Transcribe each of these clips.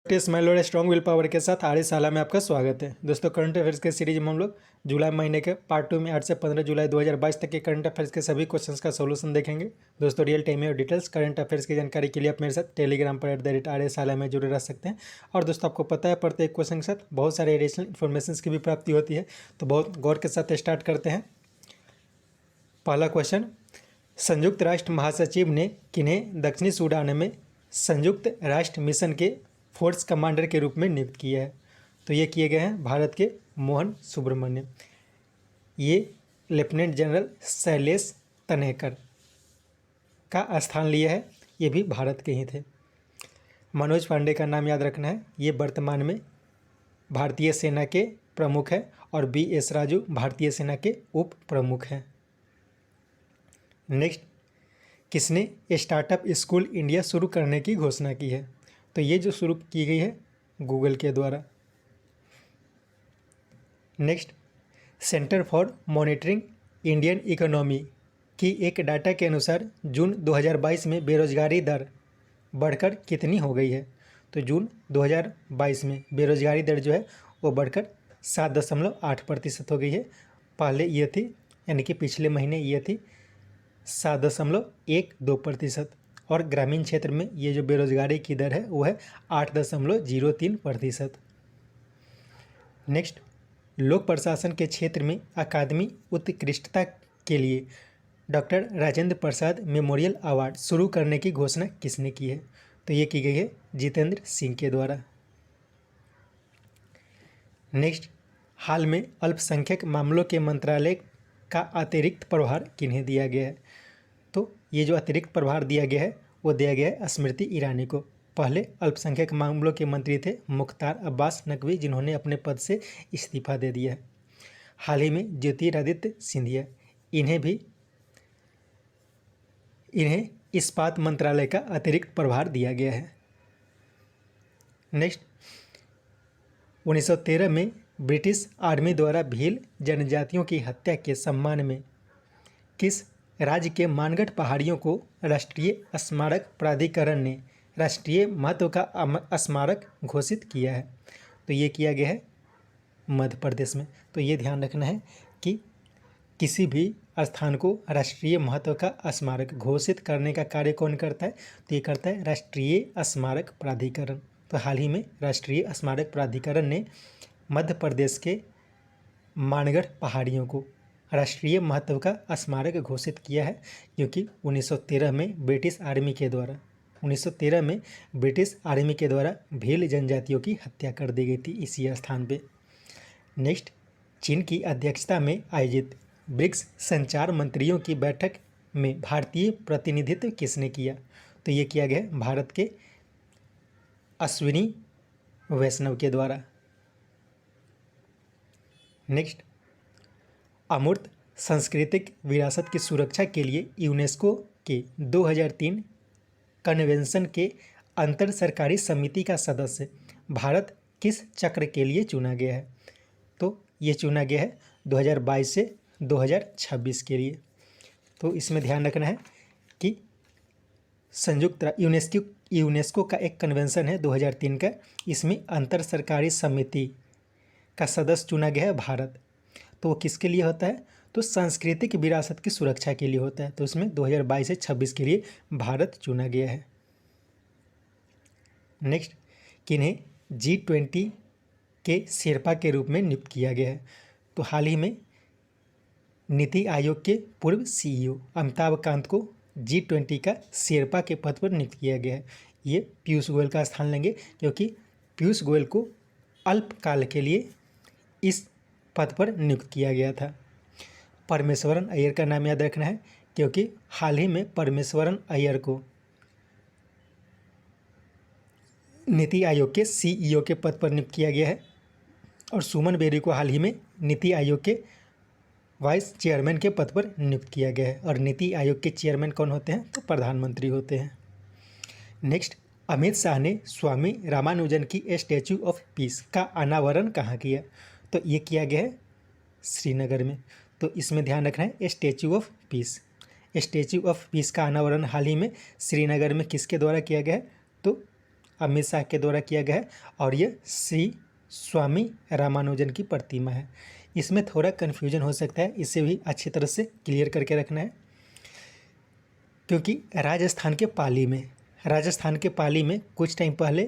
Test mind और strong will power के साथ आर्यशाला में आपका स्वागत है। दोस्तों, करंट अफेयर्स के सीरीज में हम लोग जुलाई महीने के पार्ट 2 में 8 से 15 जुलाई 2022 तक के करंट अफेयर्स के सभी क्वेश्चंस का सॉल्यूशन देखेंगे। दोस्तों, रियल टाइम में और डिटेल्स करंट अफेयर्स की जानकारी के लिए आप मेरे साथ टेलीग्राम पर @आर्यशाला में जुड़े रह सकते हैं। और दोस्तों, आपको पता है प्रत्येक क्वेश्चन के साथ बहुत सारे एडिशनल इन्फॉर्मेशन की भी प्राप्ति होती है, तो बहुत गौर के साथ स्टार्ट करते हैं। पहला क्वेश्चन, संयुक्त राष्ट्र महासचिव ने किन्हें दक्षिणी सूडान में संयुक्त राष्ट्र मिशन के फोर्स कमांडर के रूप में नियुक्त किया है? तो ये किए गए हैं भारत के मोहन सुब्रमण्यम। ये लेफ्टिनेंट जनरल शैलेश तनेकर का स्थान लिया है, ये भी भारत के ही थे। मनोज पांडे का नाम याद रखना है, ये वर्तमान में भारतीय सेना के प्रमुख है और BS राजू भारतीय सेना के उप प्रमुख हैं। नेक्स्ट, किसने स्टार्टअप स्कूल इंडिया शुरू करने की घोषणा की है? तो ये जो शुरू की गई है गूगल के द्वारा। Next, centre for monitoring Indian economy की एक डाटा के अनुसार जून 2022 में बेरोजगारी दर बढ़कर कितनी हो गई है? तो जून 2022 में बेरोजगारी दर जो है वो बढ़कर 7.8% हो गई है। पहले ये थी, यानी कि पिछले महीने ये थी 7.12%। और ग्रामीण क्षेत्र में ये जो बेरोजगारी की दर है वो है 8.03%। नेक्स्ट, लोक प्रशासन के क्षेत्र में अकादमी उत्कृष्टता के लिए doctor Rajendra Prasad memorial award शुरू करने की घोषणा किसने की है? तो ये की गई है जितेंद्र सिंह के द्वारा। नेक्स्ट, हाल में अल्पसंख्यक मामलों के मंत्रालय का अतिरिक्त प्रभार किन्हें दिया गया है? तो ये जो अतिरिक्त प्रभार दिया गया है वो दिया गया है स्मृति ईरानी को। पहले अल्पसंख्यक मामलों के मंत्री थे मुख्तार अब्बास नकवी, जिन्होंने अपने पद से इस्तीफा दे दिया है। हाल ही में ज्योतिरादित्य सिंधिया, इन्हें इस्पात मंत्रालय का अतिरिक्त प्रभार दिया गया है। नेक्स्ट, 1913 में ब्रिटिश आर्मी द्वारा भील जनजातियों की हत्या के सम्मान में किस राज्य के मानगढ़ पहाड़ियों को राष्ट्रीय स्मारक प्राधिकरण ने राष्ट्रीय महत्व का स्मारक घोषित किया है? तो ये किया गया है मध्य प्रदेश में। तो ये ध्यान रखना है कि किसी भी स्थान को राष्ट्रीय महत्व का स्मारक घोषित करने का कार्य कौन करता है? तो ये करता है राष्ट्रीय स्मारक प्राधिकरण। तो हाल ही में राष्ट्रीय स्मारक प्राधिकरण ने मध्य प्रदेश के मानगढ़ पहाड़ियों को राष्ट्रीय महत्व का स्मारक घोषित किया है, क्योंकि 1913 में ब्रिटिश आर्मी के द्वारा भील जनजातियों की हत्या कर दी गई थी इसी स्थान पे। नेक्स्ट, चीन की अध्यक्षता में आयोजित ब्रिक्स संचार मंत्रियों की बैठक में भारतीय प्रतिनिधित्व किसने किया? तो ये किया गया भारत के अश्विनी वैष्णव के द्वारा। नेक्स्ट, अमूर्त सांस्कृतिक विरासत की सुरक्षा के लिए यूनेस्को के 2003 कन्वेंशन के अंतर सरकारी समिति का सदस्य भारत किस चक्र के लिए चुना गया है? तो ये चुना गया है 2022 से 2026 के लिए। तो इसमें ध्यान रखना है कि यूनेस्को का एक कन्वेंशन है 2003 का, इसमें अंतर सरकारी समिति का सदस्य चुना गया है भारत। तो वो किसके लिए होता है? तो सांस्कृतिक विरासत की सुरक्षा के लिए होता है। तो उसमें 2022 से 26 के लिए भारत चुना गया है। नेक्स्ट, किन्हें G20 के शेरपा के रूप में नियुक्त किया गया है? तो हाल ही में नीति आयोग के पूर्व CEO अमिताभ कांत को G20 का शेरपा के पद पर नियुक्त किया गया है। ये पीयूष गोयल का स्थान लेंगे, क्योंकि पीयूष गोयल को अल्पकाल के लिए इस पद पर नियुक्त किया गया था। परमेश्वरन अय्यर का नाम याद रखना है, क्योंकि हाल ही में परमेश्वरन अय्यर को नीति आयोग के CEO के पद पर नियुक्त किया गया है। और सुमन बेरी को हाल ही में नीति आयोग के वाइस चेयरमैन के पद पर नियुक्त किया गया है। और नीति आयोग के चेयरमैन कौन होते हैं? तो प्रधानमंत्री होते हैं। नेक्स्ट, अमित शाह ने स्वामी रामानुजन की स्टैचू ऑफ पीस का अनावरण कहाँ किया? तो ये किया गया है श्रीनगर में। तो इसमें ध्यान रखना है स्टैचू ऑफ पीस का अनावरण हाल ही में श्रीनगर में किसके द्वारा किया गया है? तो अमित शाह के द्वारा किया गया है और ये श्री स्वामी रामानुजन की प्रतिमा है। इसमें थोड़ा कन्फ्यूजन हो सकता है, इसे भी अच्छी तरह से क्लियर करके रखना है, क्योंकि राजस्थान के पाली में कुछ टाइम पहले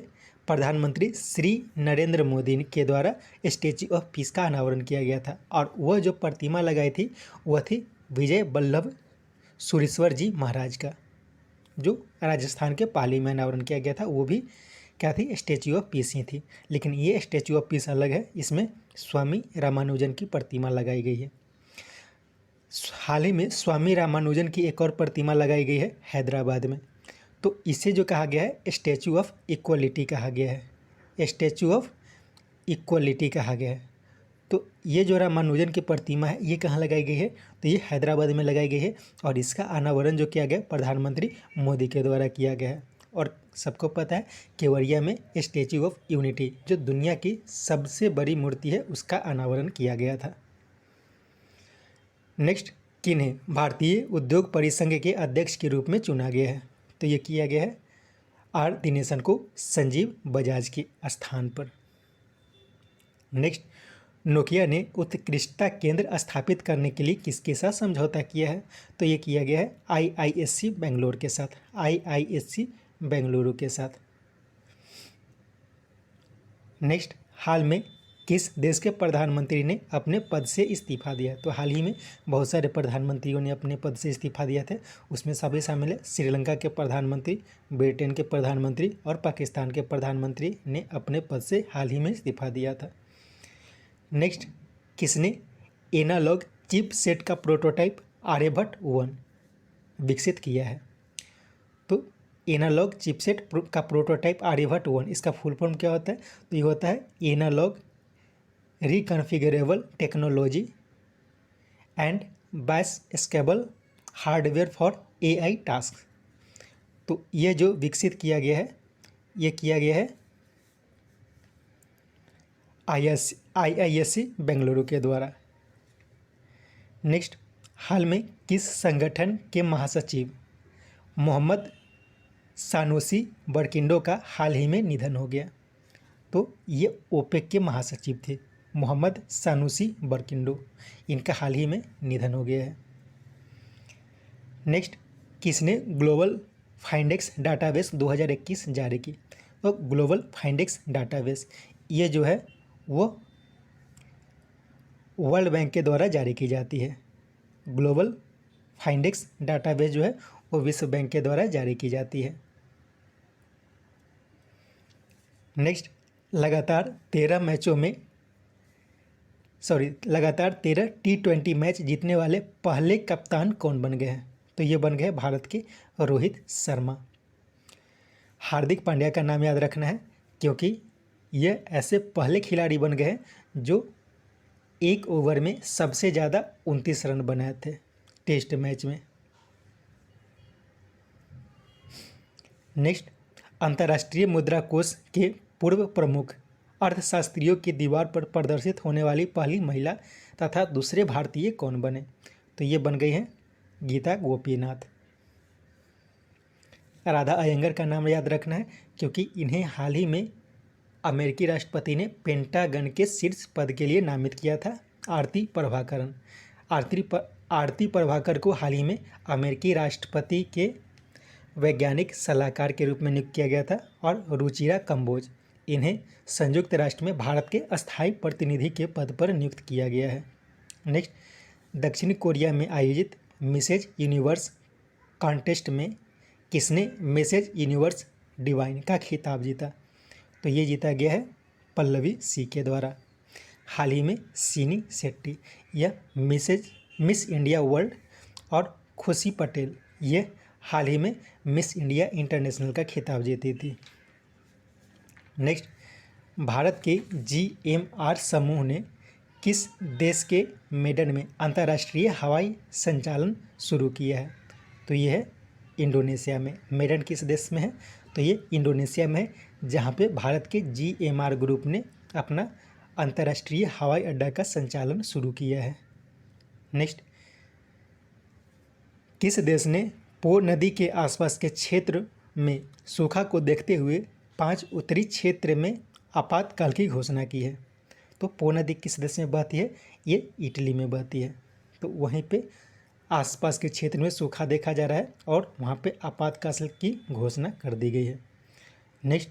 प्रधानमंत्री श्री नरेंद्र मोदी के द्वारा स्टैच्यू ऑफ पीस का अनावरण किया गया था और वह जो प्रतिमा लगाई थी वह थी विजय वल्लभ सुरेश्वर जी महाराज का, जो राजस्थान के पाली में अनावरण किया गया था। वो भी क्या थी, स्टैच्यू ऑफ पीस ही थी, लेकिन ये स्टैच्यू ऑफ पीस अलग है, इसमें स्वामी रामानुजन की प्रतिमा लगाई गई है। हाल ही में स्वामी रामानुजन की एक और प्रतिमा लगाई गई है हैदराबाद में, तो इसे जो कहा गया है स्टैच्यू ऑफ इक्वलिटी कहा गया है, स्टैच्यू ऑफ इक्वलिटी कहा गया है। तो ये जो रामानुजन की प्रतिमा है ये कहाँ लगाई गई है, तो ये हैदराबाद में लगाई गई है और इसका अनावरण जो किया गया प्रधानमंत्री मोदी के द्वारा किया गया है। और सबको पता है केवड़िया में स्टैच्यू ऑफ यूनिटी जो दुनिया की सबसे बड़ी मूर्ति है उसका अनावरण किया गया था। नेक्स्ट, किन्हें भारतीय उद्योग परिसंघ के अध्यक्ष के रूप में चुना गया है, तो ये किया गया है आर दिनेशन को संजीव बजाज के स्थान पर। नेक्स्ट, नोकिया ने उत्कृष्टता केंद्र स्थापित करने के लिए किसके साथ समझौता किया है, तो ये किया गया है आईआईएससी बेंगलोर के साथ, आईआईएससी बेंगलुरु के साथ। नेक्स्ट, हाल में किस देश के प्रधानमंत्री ने अपने पद से इस्तीफा दिया, तो हाल ही में बहुत सारे प्रधानमंत्रियों ने अपने पद से इस्तीफा दिया थे, उसमें सभी शामिल है श्रीलंका के प्रधानमंत्री, ब्रिटेन के प्रधानमंत्री और पाकिस्तान के प्रधानमंत्री ने अपने पद से हाल ही में इस्तीफा दिया था। नेक्स्ट, किसने एनालॉग चिप सेट का प्रोटोटाइप आर्यभट्ट 1 विकसित किया है, तो एनालॉग चिपसेट का प्रोटोटाइप आर्यभट्ट 1 इसका फुल फॉर्म क्या होता है, तो ये होता है analog reconfigurable technology and bias scalable hardware for AI tasks. तो ये जो विकसित किया गया है ये किया गया है आईआईएससी बेंगलुरु के द्वारा। नेक्स्ट, हाल में किस संगठन के महासचिव मोहम्मद सानोसी बर्किंडो का हाल ही में निधन हो गया, तो ये ओपेक के महासचिव थे मोहम्मद सानोसी बर्किंडो, इनका हाल ही में निधन हो गया है। नेक्स्ट, किसने ग्लोबल फाइंडेक्स डाटाबेस 2021 जारी की, तो ग्लोबल फाइंडेक्स डाटाबेस ये जो है वो वर्ल्ड बैंक के द्वारा जारी की जाती है। ग्लोबल फाइंडेक्स डाटाबेस जो है वो विश्व बैंक के द्वारा जारी की जाती है। नेक्स्ट, लगातार 13 T20 मैच जीतने वाले पहले कप्तान कौन बन गए हैं, तो ये बन गए भारत के रोहित शर्मा। हार्दिक पांड्या का नाम याद रखना है क्योंकि ये ऐसे पहले खिलाड़ी बन गए हैं जो एक ओवर में सबसे ज़्यादा 29 रन बनाए थे टेस्ट मैच में। नेक्स्ट, अंतर्राष्ट्रीय मुद्रा कोष के पूर्व प्रमुख अर्थशास्त्रियों की दीवार पर प्रदर्शित होने वाली पहली महिला तथा दूसरे भारतीय कौन बने, तो ये बन गई हैं गीता गोपीनाथ। राधा अयंगर का नाम याद रखना है क्योंकि इन्हें हाल ही में अमेरिकी राष्ट्रपति ने पेंटागन के शीर्ष पद के लिए नामित किया था। आरती प्रभाकर को हाल ही में अमेरिकी राष्ट्रपति के वैज्ञानिक सलाहकार के रूप में नियुक्त किया गया था और रुचिरा कंबोज इन्हें संयुक्त राष्ट्र में भारत के अस्थायी प्रतिनिधि के पद पर नियुक्त किया गया है। नेक्स्ट, दक्षिण कोरिया में आयोजित मिसेज यूनिवर्स कॉन्टेस्ट में किसने मिसेज यूनिवर्स डिवाइन का खिताब जीता, तो ये जीता गया है पल्लवी सी के द्वारा। हाल ही में सीनी शेट्टी यह मिस इंडिया वर्ल्ड और खुशी पटेल ये हाल ही में मिस इंडिया इंटरनेशनल का खिताब जीती थी। नेक्स्ट, भारत के GMR समूह ने किस देश के मेडन में अंतर्राष्ट्रीय हवाई संचालन शुरू किया है, तो ये है इंडोनेशिया में। मेडन किस देश में है, तो ये इंडोनेशिया में है जहाँ पे भारत के GMR ग्रुप ने अपना अंतर्राष्ट्रीय हवाई अड्डा का संचालन शुरू किया है। नेक्स्ट, किस देश ने पो नदी के आसपास के क्षेत्र में सूखा को देखते हुए 5 उत्तरी क्षेत्र में आपातकाल की घोषणा की है। तो पो नदी किस देश में बहती है? ये इटली में बहती है। तो वहीं पे आसपास के क्षेत्र में सूखा देखा जा रहा है और वहाँ पे आपातकाल की घोषणा कर दी गई है। नेक्स्ट,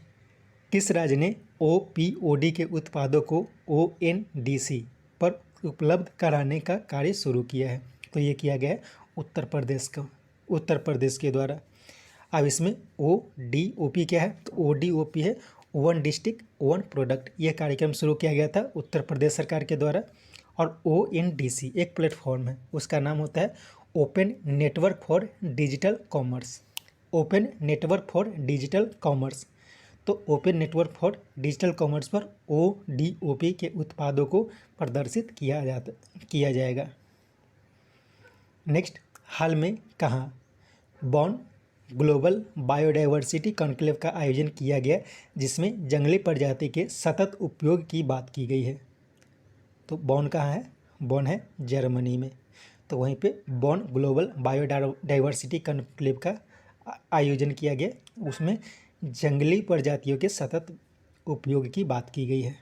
किस राज्य ने ओपीओडी के उत्पादों को ओएनडीसी पर उपलब्ध कराने का कार्य शुरू किया है? तो ये किया गया है उत्तर प्रदेश के द्वारा। अब इसमें ओडीओपी क्या है? तो ओडीओपी है वन डिस्ट्रिक्ट वन प्रोडक्ट। यह कार्यक्रम शुरू किया गया था उत्तर प्रदेश सरकार के द्वारा। और ओएनडीसी एक प्लेटफॉर्म है, उसका नाम होता है open network for digital commerce. Open network for digital commerce. तो open network for digital commerce पर ओडीओपी के उत्पादों को प्रदर्शित किया जाएगा। नेक्स्ट, हाल में कहाँ बॉन ग्लोबल बायोडाइवर्सिटी कॉन्क्लेव का आयोजन किया गया, जिसमें जंगली प्रजाति के सतत उपयोग की बात की गई है? तो बॉन कहाँ है? बॉन है जर्मनी में। तो वहीं पे बॉन ग्लोबल बायोडाइवर्सिटी कॉन्क्लेव का आयोजन किया गया, उसमें जंगली प्रजातियों के सतत उपयोग की बात की गई है।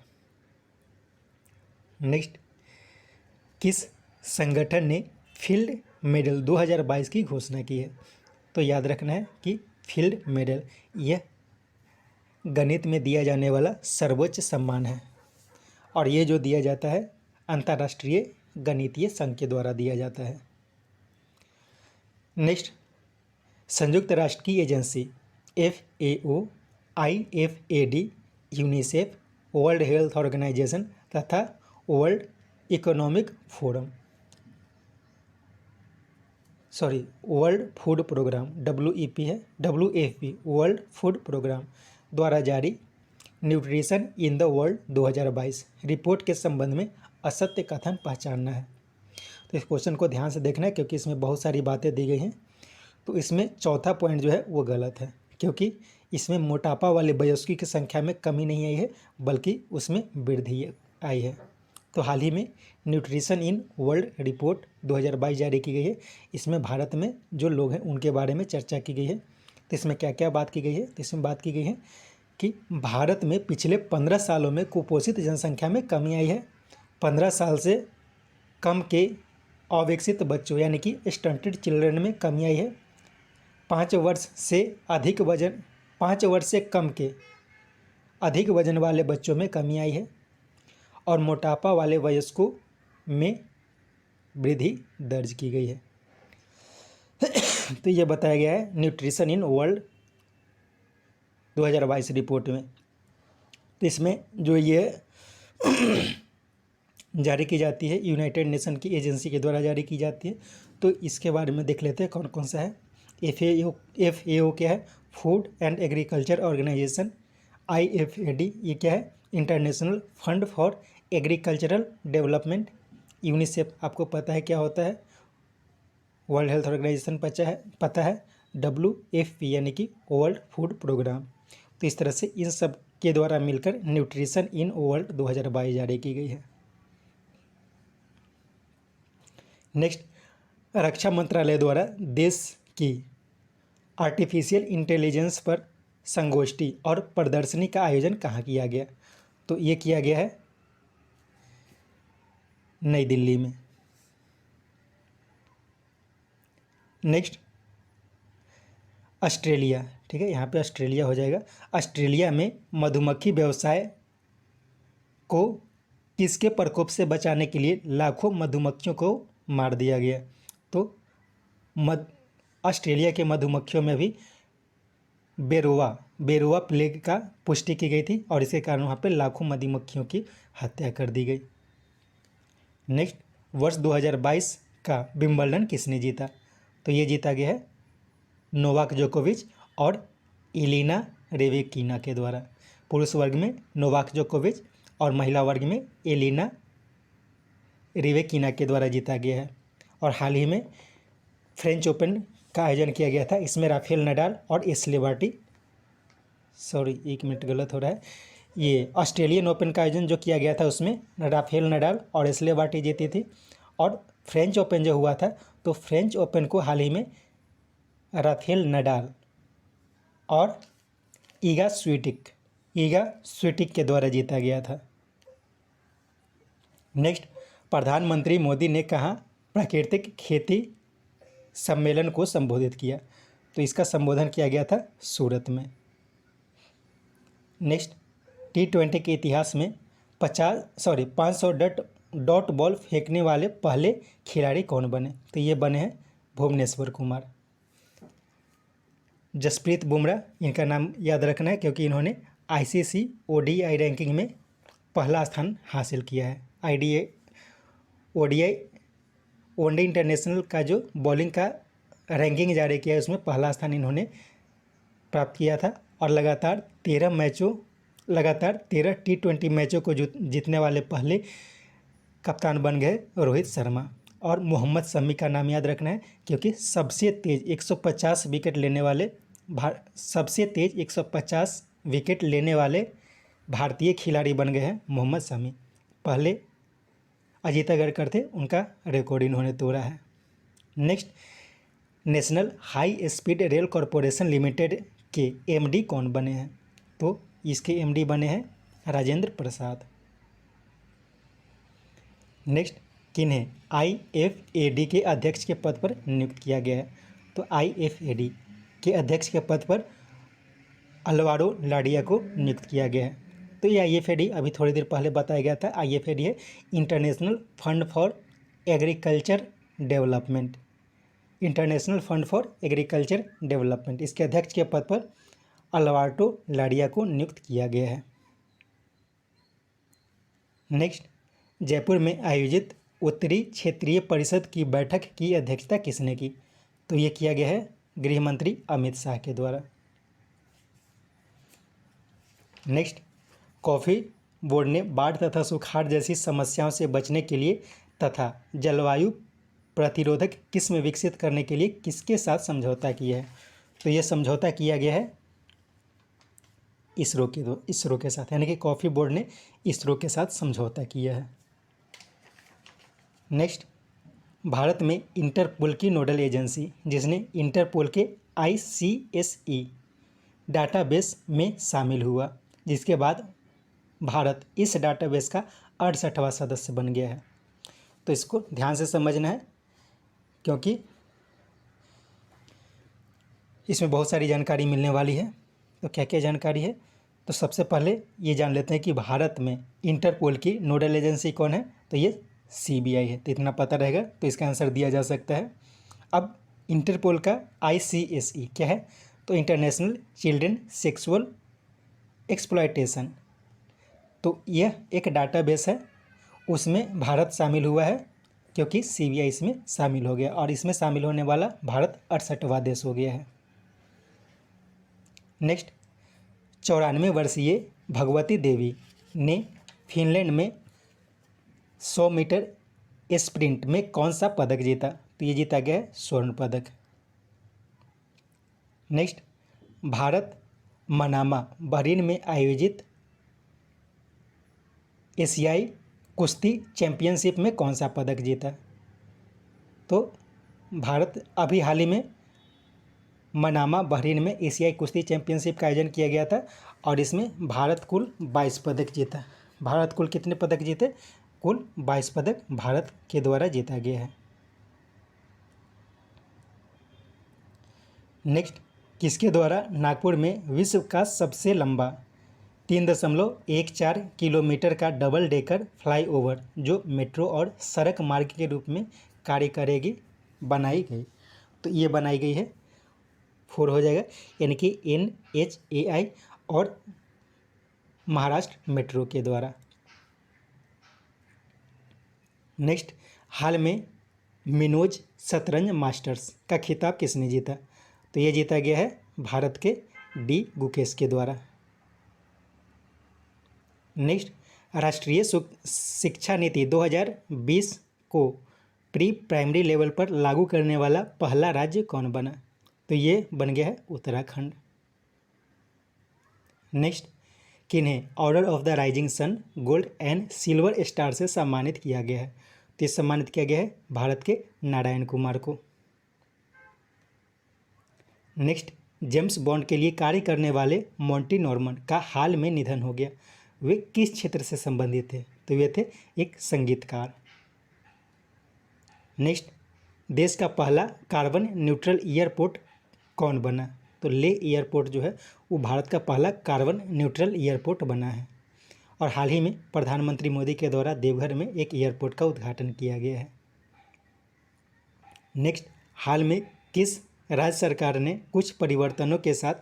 नेक्स्ट, किस संगठन ने फील्ड मेडल 2022 की घोषणा की है? तो याद रखना है कि फील्ड मेडल यह गणित में दिया जाने वाला सर्वोच्च सम्मान है और ये जो दिया जाता है अंतर्राष्ट्रीय गणितीय संघ के द्वारा दिया जाता है। नेक्स्ट, संयुक्त राष्ट्र की agency FAO, IFAD, UNICEF, world health organisation तथा world economic forum world food programme WEP है, WFP वर्ल्ड फूड प्रोग्राम द्वारा जारी nutrition in the world 2022 report के संबंध में असत्य कथन पहचानना है। तो इस क्वेश्चन को ध्यान से देखना है क्योंकि इसमें बहुत सारी बातें दी गई हैं। तो इसमें चौथा पॉइंट जो है वो गलत है, क्योंकि इसमें मोटापा वाले वयस्कों की संख्या में कमी नहीं आई है बल्कि उसमें वृद्धि आई है। तो हाल ही में न्यूट्रिशन इन वर्ल्ड रिपोर्ट 2022 जारी की गई है। इसमें भारत में जो लोग हैं उनके बारे में चर्चा की गई है। तो इसमें क्या क्या बात की गई है? तो इसमें बात की गई है कि भारत में पिछले 15 सालों में कुपोषित जनसंख्या में कमी आई है। 15 साल से कम के अविकसित बच्चों यानी कि स्टंटेड चिल्ड्रन में कमी आई है। 5 वर्ष से कम के अधिक वजन वाले बच्चों में कमी आई है और मोटापा वाले वयस्कों में वृद्धि दर्ज की गई है। तो ये बताया गया है न्यूट्रिशन इन वर्ल्ड 2022 रिपोर्ट में। तो इसमें जो ये जारी की जाती है यूनाइटेड नेशन की एजेंसी के द्वारा जारी की जाती है। तो इसके बारे में देख लेते हैं कौन कौन सा है। FAO क्या है? Food and agriculture organization. IFAD ये क्या है? International fund for agricultural development. UNICEF आपको पता है क्या होता है? वर्ल्ड हेल्थ ऑर्गेनाइजेशन पता है। WFP यानी कि वर्ल्ड फूड प्रोग्राम। तो इस तरह से इन सब के द्वारा मिलकर न्यूट्रिशन इन वर्ल्ड 2022 जारी की गई है। नेक्स्ट, रक्षा मंत्रालय द्वारा देश की आर्टिफिशियल इंटेलिजेंस पर संगोष्ठी और प्रदर्शनी का आयोजन कहाँ किया गया? तो ये किया गया है नई दिल्ली में। नेक्स्ट, ऑस्ट्रेलिया, ठीक है, यहाँ पे ऑस्ट्रेलिया हो जाएगा। ऑस्ट्रेलिया में मधुमक्खी व्यवसाय को किसके प्रकोप से बचाने के लिए लाखों मधुमक्खियों को मार दिया गया? तो ऑस्ट्रेलिया के मधुमक्खियों में भी बेरोआ प्लेग का पुष्टि की गई थी और इसके कारण वहाँ पे लाखों मधुमक्खियों की हत्या कर दी गई। नेक्स्ट, वर्ष 2022 का विंबलडन किसने जीता? तो ये जीता गया है नोवाक जोकोविच और एलिना रेवेकिना के द्वारा। पुरुष वर्ग में नोवाक जोकोविच और महिला वर्ग में एलिना रेवेकिना के द्वारा जीता गया है। और हाल ही में फ्रेंच ओपन का आयोजन किया गया था। इसमें राफेल नडाल और एशले बार्टी, एक मिनट गलत हो रहा है, ये ऑस्ट्रेलियन ओपन का आयोजन जो किया गया था उसमें राफेल नडाल और एशले बार्टी जीती थी। और फ्रेंच ओपन जो हुआ था तो फ्रेंच ओपन को हाल ही में राफेल नडाल और ईगा स्विटेक ईगा स्विटिक के द्वारा जीता गया था। नेक्स्ट, प्रधानमंत्री मोदी ने कहाँ प्राकृतिक खेती सम्मेलन को संबोधित किया? तो इसका संबोधन किया गया था सूरत में। नेक्स्ट, T20 के इतिहास में 500 डॉट बॉल फेंकने वाले पहले खिलाड़ी कौन बने? तो ये बने हैं भुवनेश्वर कुमार। जसप्रीत बुमराह, इनका नाम याद रखना है क्योंकि इन्होंने ICC ODI रैंकिंग में पहला स्थान हासिल किया है। ODI वनडे इंटरनेशनल का जो बॉलिंग का रैंकिंग जारी किया है उसमें पहला स्थान इन्होंने प्राप्त किया था। और लगातार 13 T20 मैचों को जीतने वाले पहले कप्तान बन गए रोहित शर्मा। और मोहम्मद शमी का नाम याद रखना है क्योंकि सबसे तेज़ 150 विकेट लेने वाले भारतीय खिलाड़ी बन गए हैं मोहम्मद शमी। पहले अजीत अगरकर थे, उनका रिकॉर्ड इन्होंने तोड़ा है। Next, national high speed rail corporation limited के MD कौन बने हैं? तो इसके MD बने हैं राजेंद्र प्रसाद। नेक्स्ट, किन्हें IFAD के अध्यक्ष के पद पर नियुक्त किया गया है? तो IFAD के अध्यक्ष के पद पर अलवारो लाडिया को नियुक्त किया गया है। तो ये IFAD अभी थोड़ी देर पहले बताया गया था। IFAD है international fund for agriculture development. इसके अध्यक्ष के पद पर अलवारो लाडिया को नियुक्त किया गया है। नेक्स्ट, जयपुर में आयोजित उत्तरी क्षेत्रीय परिषद की बैठक की अध्यक्षता किसने की? तो ये किया गया है गृह मंत्री अमित शाह के द्वारा। नेक्स्ट, कॉफ़ी बोर्ड ने बाढ़ तथा सुखाड़ जैसी समस्याओं से बचने के लिए तथा जलवायु प्रतिरोधक किस्म विकसित करने के लिए किसके साथ समझौता किया है? तो ये समझौता किया गया है इसरो के साथ, यानी कि कॉफ़ी बोर्ड ने इसरो के साथ समझौता किया है। नेक्स्ट, भारत में इंटरपोल की नोडल एजेंसी जिसने इंटरपोल के ICSE डाटाबेस में शामिल हुआ, जिसके बाद भारत इस डाटाबेस का 68वां सदस्य बन गया है। तो इसको ध्यान से समझना है क्योंकि इसमें बहुत सारी जानकारी मिलने वाली है। तो क्या क्या जानकारी है? तो सबसे पहले ये जान लेते हैं कि भारत में इंटरपोल की नोडल एजेंसी कौन है? तो ये CBI है। तो इतना पता रहेगा तो इसका आंसर दिया जा सकता है। अब इंटरपोल का ICSE क्या है? तो इंटरनेशनल चिल्ड्रन सेक्सुअल एक्सप्लॉयटेशन। तो यह एक डाटाबेस है, उसमें भारत शामिल हुआ है क्योंकि CBI इसमें शामिल हो गया और इसमें शामिल होने वाला भारत 68वां देश हो गया है। नेक्स्ट, 94 वर्षीय भगवती देवी ने फिनलैंड में 100 मीटर स्प्रिंट में कौन सा पदक जीता? तो ये जीता गया है स्वर्ण पदक। नेक्स्ट, भारत मनामा बहरीन में आयोजित एशियाई कुश्ती चैंपियनशिप में कौन सा पदक जीता? तो भारत अभी हाल ही में मनामा बहरीन में एशियाई कुश्ती चैंपियनशिप का आयोजन किया गया था और इसमें भारत कुल 22 पदक जीता। भारत कुल कितने पदक जीते? कुल 22 पदक भारत के द्वारा जीता गया है। नेक्स्ट, किसके द्वारा नागपुर में विश्व का सबसे लंबा 3.14 किलोमीटर का डबल डेकर फ्लाईओवर जो मेट्रो और सड़क मार्ग के रूप में कार्य करेगी बनाई गई? तो ये बनाई गई है 4 हो जाएगा, यानी कि NHAI और महाराष्ट्र मेट्रो के द्वारा। नेक्स्ट, हाल में मिनोज शतरंज मास्टर्स का खिताब किसने जीता? तो ये जीता गया है भारत के D गुकेश के द्वारा। नेक्स्ट, राष्ट्रीय शिक्षा नीति 2020 को प्री प्राइमरी लेवल पर लागू करने वाला पहला राज्य कौन बना? तो ये बन गया है उत्तराखंड। नेक्स्ट, किन्हें order of the rising sun gold and silver star से सम्मानित किया गया है? तो ये सम्मानित किया गया है भारत के नारायण कुमार को। नेक्स्ट, जेम्स बॉन्ड के लिए कार्य करने वाले मॉन्टी नॉर्मन का हाल में निधन हो गया। वे किस क्षेत्र से संबंधित थे? तो वे थे एक संगीतकार। नेक्स्ट, देश का पहला कार्बन न्यूट्रल एयरपोर्ट कौन बना? तो ले एयरपोर्ट जो है वो भारत का पहला कार्बन न्यूट्रल एयरपोर्ट बना है। और हाल ही में प्रधानमंत्री मोदी के द्वारा देवघर में एक एयरपोर्ट का उद्घाटन किया गया है। नेक्स्ट, हाल में किस राज्य सरकार ने कुछ परिवर्तनों के साथ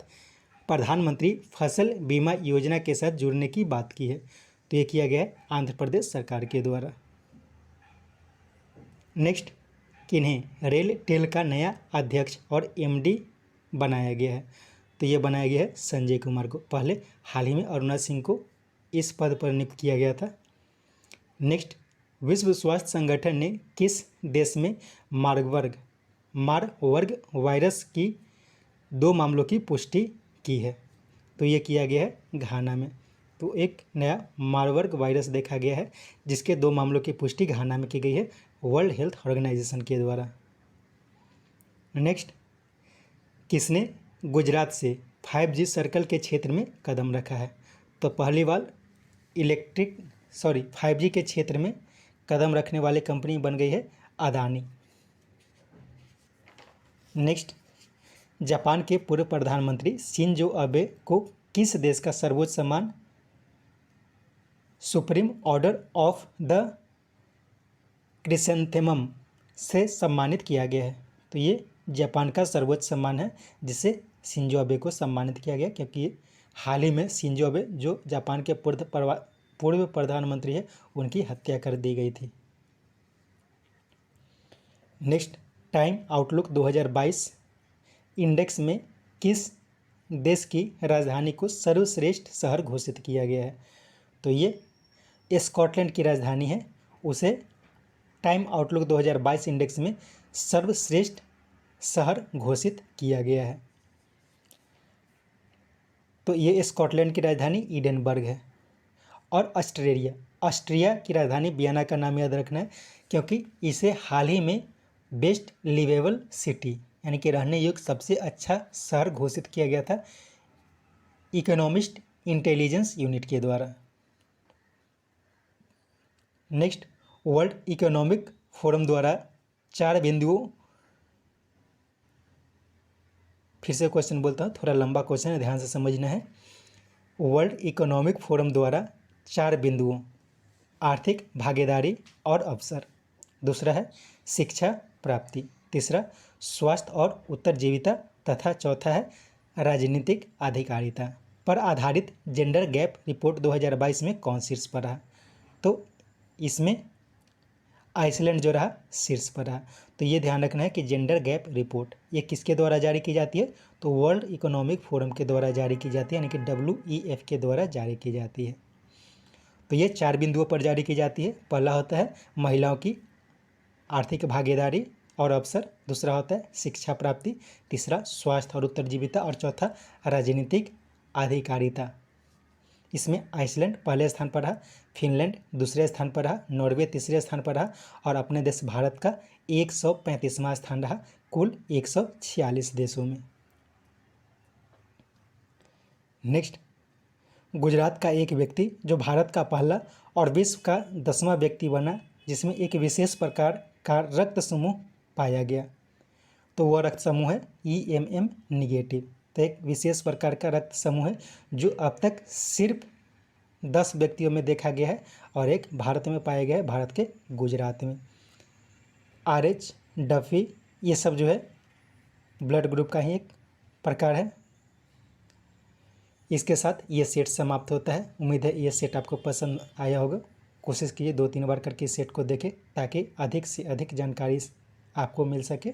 प्रधानमंत्री फसल बीमा योजना के साथ जुड़ने की बात की है? तो ये किया गया है आंध्र प्रदेश सरकार के द्वारा। नेक्स्ट, किन्हें रेल टेल का नया अध्यक्ष और एमडी बनाया गया है? तो ये बनाया गया है संजय कुमार को। पहले हाल ही में अरुणा सिंह को इस पद पर नियुक्त किया गया था। नेक्स्ट, विश्व स्वास्थ्य संगठन ने किस देश में मार्बर्ग वायरस की 2 मामलों की पुष्टि की है? तो ये किया गया है घाना में। तो एक नया मार्बर्ग वायरस देखा गया है जिसके 2 मामलों की पुष्टि घाना में की गई है वर्ल्ड हेल्थ ऑर्गेनाइजेशन के द्वारा। नेक्स्ट, किसने गुजरात से 5G सर्कल के क्षेत्र में कदम रखा है? तो पहली बार 5G के क्षेत्र में कदम रखने वाली कंपनी बन गई है अदानी। नेक्स्ट, जापान के पूर्व प्रधानमंत्री शिंजो अबे को किस देश का सर्वोच्च सम्मान supreme order of the chrysanthemum से सम्मानित किया गया है? तो ये जापान का सर्वोच्च सम्मान है जिसे शिंजो अबे को सम्मानित किया गया, क्योंकि हाल ही में शिंजो अबे जो जापान के पूर्व प्रधानमंत्री है उनकी हत्या कर दी गई थी। नेक्स्ट, टाइम आउटलुक 2022 इंडेक्स में किस देश की राजधानी को सर्वश्रेष्ठ शहर घोषित किया गया है? तो ये स्कॉटलैंड की राजधानी है, उसे टाइम आउटलुक 2022 इंडेक्स में सर्वश्रेष्ठ शहर घोषित किया गया है। तो ये स्कॉटलैंड की राजधानी एडिनबर्ग है। और ऑस्ट्रिया की राजधानी वियना का नाम याद रखना है, क्योंकि इसे हाल ही में बेस्ट लिवेबल सिटी यानी कि रहने योग्य सबसे अच्छा शहर घोषित किया गया था इकोनॉमिस्ट इंटेलिजेंस यूनिट के द्वारा। नेक्स्ट, वर्ल्ड इकोनॉमिक फोरम द्वारा 4 बिंदुओं, फिर से क्वेश्चन बोलता हूँ, थोड़ा लंबा क्वेश्चन है, ध्यान से समझना है। वर्ल्ड इकोनॉमिक फोरम द्वारा 4 बिंदुओं, आर्थिक भागीदारी और अवसर, दूसरा है शिक्षा प्राप्ति, तीसरा स्वास्थ्य और उत्तरजीविता तथा चौथा है राजनीतिक अधिकारिता पर आधारित जेंडर गैप रिपोर्ट 2022 में कौन शीर्ष पर रहा? तो इसमें आइसलैंड जो रहा शीर्ष पर रहा। तो ये ध्यान रखना है कि जेंडर गैप रिपोर्ट ये किसके द्वारा जारी की जाती है? तो वर्ल्ड इकोनॉमिक फोरम के द्वारा जारी की जाती है, यानी कि WEF के द्वारा जारी की जाती है। तो ये 4 बिंदुओं पर जारी की जाती है। पहला होता है महिलाओं की आर्थिक भागीदारी और अवसर, दूसरा होता है शिक्षा प्राप्ति, तीसरा स्वास्थ्य और उत्तरजीविता और चौथा राजनीतिक अधिकारिता। इसमें आइसलैंड पहले स्थान पर रहा, फिनलैंड दूसरे स्थान पर रहा, नॉर्वे तीसरे स्थान पर रहा और अपने देश भारत का 135वां स्थान रहा कुल 146 देशों में। नेक्स्ट, गुजरात का एक व्यक्ति जो भारत का पहला और विश्व का 10वां व्यक्ति बना जिसमें एक विशेष प्रकार का रक्त समूह पाया गया, तो वह रक्त समूह है EMM निगेटिव। तो एक विशेष प्रकार का रक्त समूह है जो अब तक सिर्फ 10 व्यक्तियों में देखा गया है और एक भारत में पाया गया है, भारत के गुजरात में। RH डफी ये सब जो है ब्लड ग्रुप का ही एक प्रकार है। इसके साथ ये सेट समाप्त होता है। उम्मीद है ये सेट आपको पसंद आया होगा। कोशिश कीजिए 2-3 बार करके इस सेट को देखें ताकि अधिक से अधिक जानकारी आपको मिल सके।